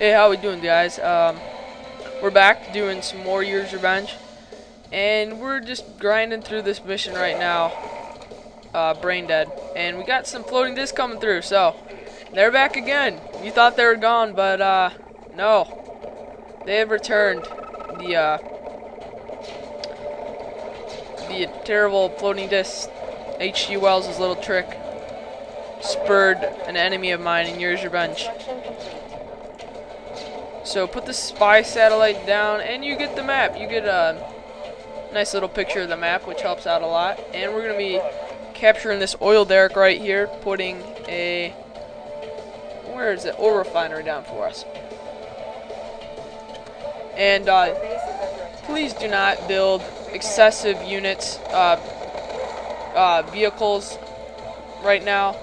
Hey, how we doing, guys? We're back doing some more Yuri'sRevenge, and we're just grinding through this mission right now. Brain dead, and we got some floating discs coming through. So they're back again. You thought they were gone, but no, they have returned. The terrible floating disc, H.G. Wells' little trick, spurred an enemy of mine in Yuri'sRevenge. So put the spy satellite down and you get the map. You get a nice little picture of the map, which helps out a lot. And we're going to be capturing this oil derrick right here, putting a, where is it, oil refinery down for us. And please do not build excessive units, vehicles right now.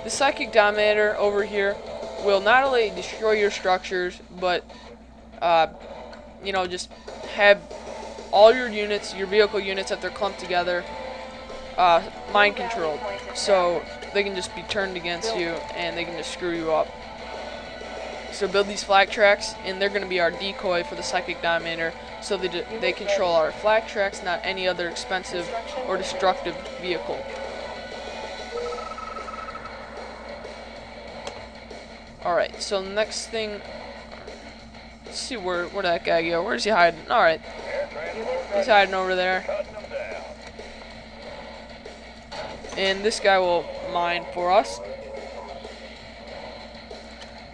The Psychic Dominator over here will not only destroy your structures, but you know, just have all your units, your vehicle units, if they're clumped together, mind controlled, so they can just be turned against you and they can just screw you up. So build these flak tracks, and they're going to be our decoy for the Psychic Dominator, so they control our flak tracks, not any other expensive or destructive vehicle. Alright, so the next thing, let's see where'd that guy go. Where's he hiding? Alright, he's hiding over there. And this guy will mine for us.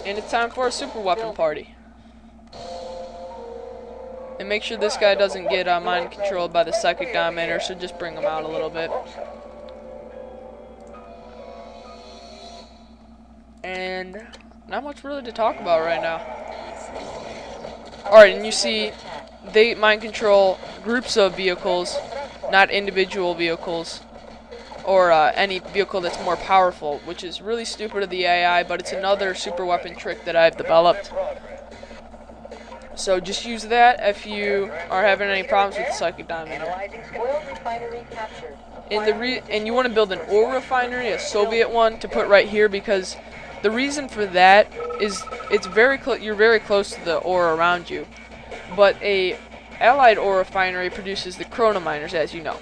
And it's time for a super weapon party. And make sure this guy doesn't get mind controlled by the Psychic Dominator, so just bring him out a little bit. And not much really to talk about right now. Alright, and you see, they mind control groups of vehicles, not individual vehicles, or any vehicle that's more powerful, which is really stupid of the AI, but it's another super weapon trick that I've developed. So just use that if you are having any problems with the Psychic Dominator. And you want to build an oil refinery, a Soviet one, to put right here, because the reason for that is you're very close to the ore around you, but a allied ore refinery produces the chrono miners, as you know.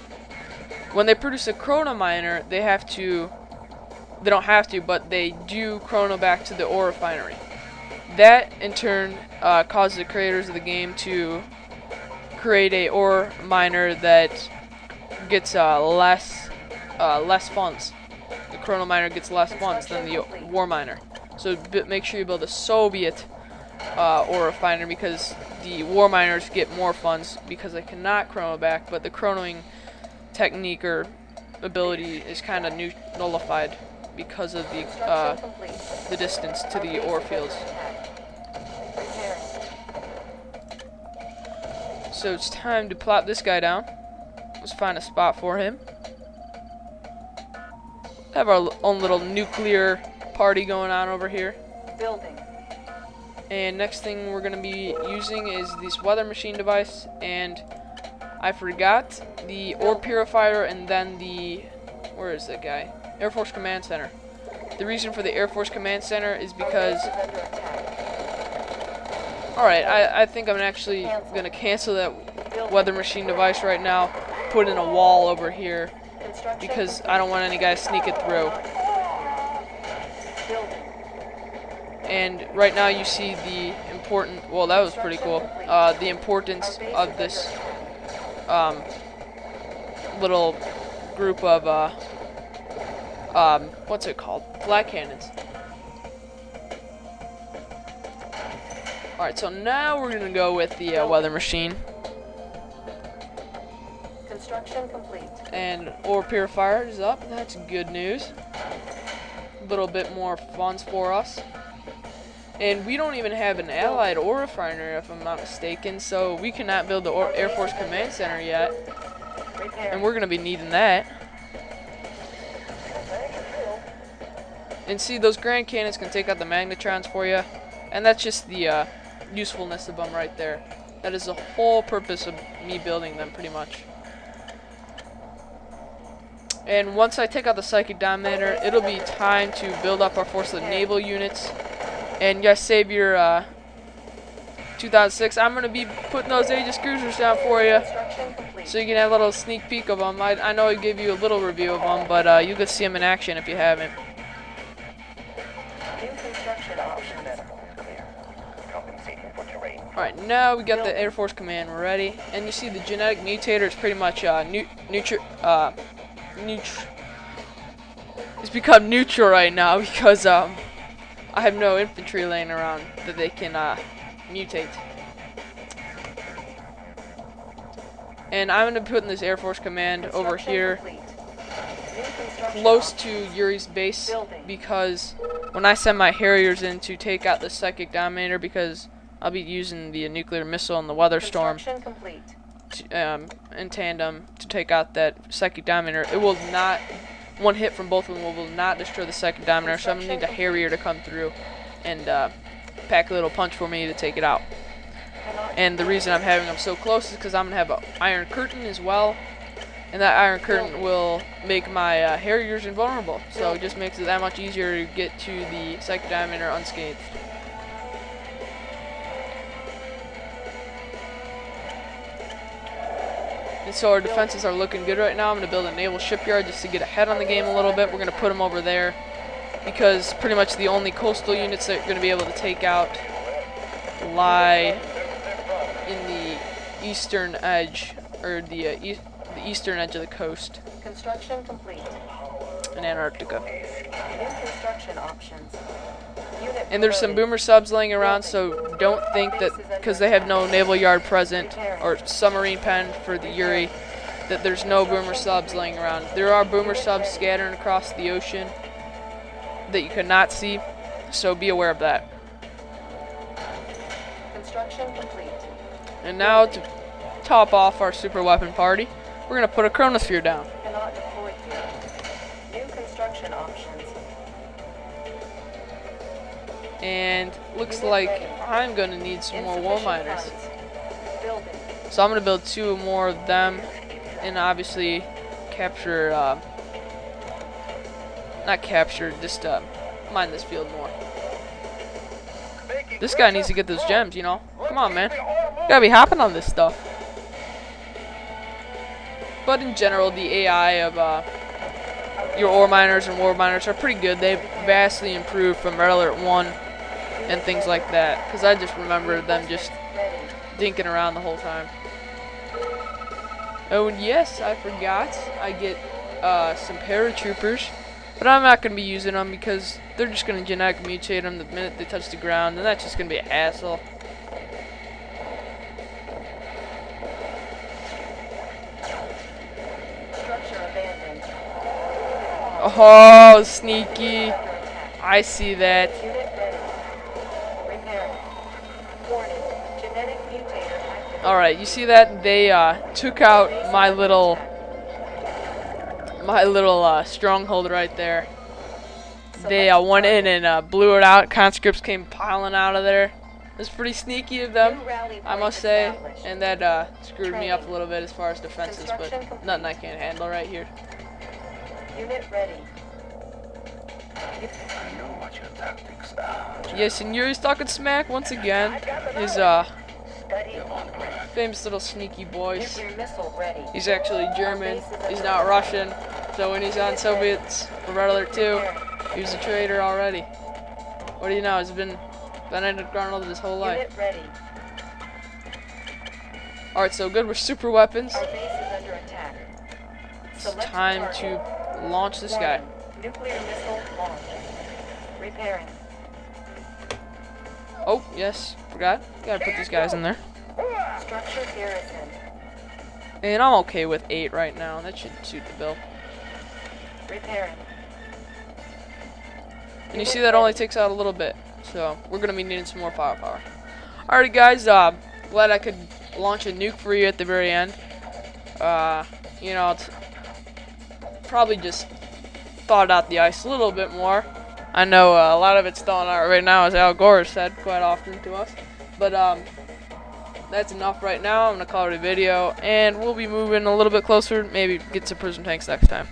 When they produce a chrono miner, they don't have to, but they do chrono back to the ore refinery. That in turn causes the creators of the game to create a ore miner that gets less funds. The chrono miner gets less funds than the war miner. So make sure you build a Soviet ore refiner, because the war miners get more funds because they cannot chrono back, but the chronoing technique or ability is kind of nullified because of the distance to the ore fields. So it's time to plop this guy down. Let's find a spot for him. Have our own little nuclear party going on over here. Building. And next thing we're going to be using is this weather machine device, and I forgot the ore purifier, and then where is that guy? Air Force Command Center. The reason for the Air Force Command Center is because, alright, I think I'm actually going to cancel that weather machine device right now, put in a wall over here, because I don't want any guys sneaking through. And right now you see the important, well, that was pretty cool, the importance of this little group of what's it called? Flak cannons. Alright, so now we're gonna go with the weather machine. Construction complete. And ore purifier is up. That's good news. A little bit more funds for us. And we don't even have an allied ore refinery, if I'm not mistaken, so we cannot build the Air Force Command Center yet. And we're going to be needing that. And see, those Grand Cannons can take out the magnetrons for you. And that's just the usefulness of them right there. That is the whole purpose of me building them, pretty much. And once I take out the Psychic Dominator, it'll be time to build up our force of naval units. And yes, save your 2006. I'm gonna be putting those Aegis cruisers down for you, so you can have a little sneak peek of them. I know I gave you a little review of them, but you can see them in action if you haven't. Alright, now we got the Air Force Command ready, and you see the genetic mutator is pretty much it's become neutral right now because I have no infantry laying around that they can mutate. And I'm going to be putting this Air Force Command over here close to Yuri's base, because when I send my Harriers in to take out the Psychic Dominator, because I'll be using the nuclear missile and the weather storm in tandem to take out that Psychic Dominator, it will not, one hit from both of them will not destroy the Psychic Dominator, so I'm going to need a Harrier to come through and pack a little punch for me to take it out. And the reason I'm having them so close is because I'm going to have an Iron Curtain as well, and that Iron Curtain will make my Harriers invulnerable, so it just makes it that much easier to get to the Psychic Dominator unscathed. And so our defenses are looking good right now. I'm going to build a naval shipyard just to get ahead on the game a little bit. We're going to put them over there because pretty much the only coastal units that are going to be able to take out lie in the eastern edge, or the eastern edge of the coast. Construction complete. In Antarctica. New construction options. And there's some boomer subs laying around, so don't think that because they have no naval yard present or submarine pen for the Yuri that there's no boomer subs laying around. There are boomer subs scattering across the ocean that you cannot see, so be aware of that. Construction complete. And now to top off our super weapon party, we're going to put a chronosphere down. Cannot deploy here. New construction options. And looks like I'm going to need some more war miners. So I'm going to build 2 more of them and obviously capture, not capture, just mine this field more. This guy needs to get those gems, you know. Come on, man. You gotta be hopping on this stuff. But in general, the AI of your ore miners and war miners are pretty good. They've vastly improved from Red Alert 1 and things like that, because I just remember them just dinking around the whole time. Oh, and yes, I forgot, I get some paratroopers, but I'm not going to be using them because they're just going to genetic mutate them the minute they touch the ground, and that's just going to be a hassle. Structure abandoned. Oh, sneaky. I see that. Unit ready. Repairing. Warning. Genetic mutator activated. Alright, you see that? They took out my little stronghold right there. They went in and blew it out. Conscripts came piling out of there. It was pretty sneaky of them, I must say, and that screwed me up a little bit as far as defenses, but nothing I can't handle right here. Unit ready. I know what your tactics are. Yes, and Yuri's talking smack once again. His famous little sneaky voice. Nuclear missile ready. He's actually German. He's not Russian. So when he's on Soviets or Red Alert 2, he was a traitor already. What do you know? He's been underground his whole life. Unit ready. Alright, so good with super weapons. Our base is under attack. It's Select time target. to launch this guy. Warning. Nuclear missile launched. Repairing. Oh, yes, forgot. Gotta put these guys in there. Structure garrison. And I'm okay with 8 right now. That should suit the bill. Repairing. And you see that only takes out a little bit. So we're gonna be needing some more firepower. Alrighty guys, glad I could launch a nuke for you at the very end. You know, it's probably just thawed out the ice a little bit more. I know a lot of it's thawing out right now, as Al Gore said quite often to us. But that's enough right now. I'm gonna call it a video, and we'll be moving a little bit closer. Maybe get some prison tanks next time.